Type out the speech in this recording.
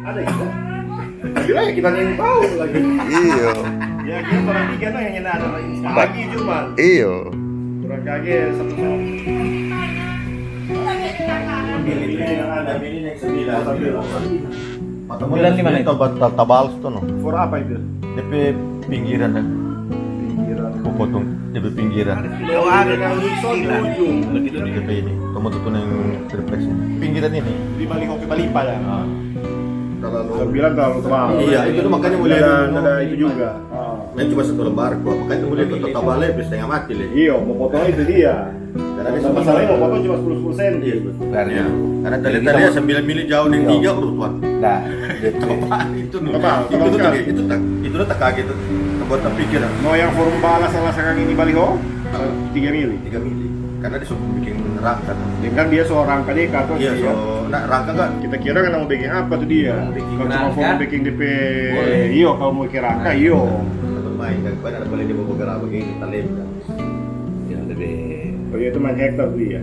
Ada juga. Gila ya kita yang tahu lagi. Iya. Ya kita orang tiga no yang ada lagi. Lagi cuma. Iya. Kurang kaget satu tahun. Pilih yang ada. Ini yang 9. Bulan di mana itu? Tabal itu no. For apa itu? DP pinggiran dan Pinggiran. potong DP pinggiran. Oh ada yang ujung. Begitu di DP ini. Tomo tuh yang refleksi. Pinggiran ini. Di balik kopi balipa ya. Terlalu. Bilang terlalu tebal. Iya, itu tuh makanya mulai ada itu juga. Main cuma satu lembar kok. Makanya mulai tutup tabalnya bisa setengah mati le. Iya, mau potong itu dia. Karena dia Masalahnya mau potong cuma 10 cm. Iya, Dari iya. Karena tadi 9 mili jauh nih 3 udah tuan. Nah, Apa itu nih? Tebal, Itu tebal tuh sekali. itu tuh tak kaget tuh. Buat tak pikir Mau yang forum balas salah sekarang ini baliho 3 mili. 3 mili. Karena dia suka bikin rangka. Dan kan dia seorang KDK tuh Iya, dia. so nah rangka kan Kita kira kan mau bikin apa tuh dia? bikin Kalau cuma rangka. forum bikin DP, Boleh. iyo kalau mau bikin rangka, iyo. bermain kan banyak ada boleh dia mau bergerak begini talem kan. yang lebih Kalau itu main hektar tuh dia.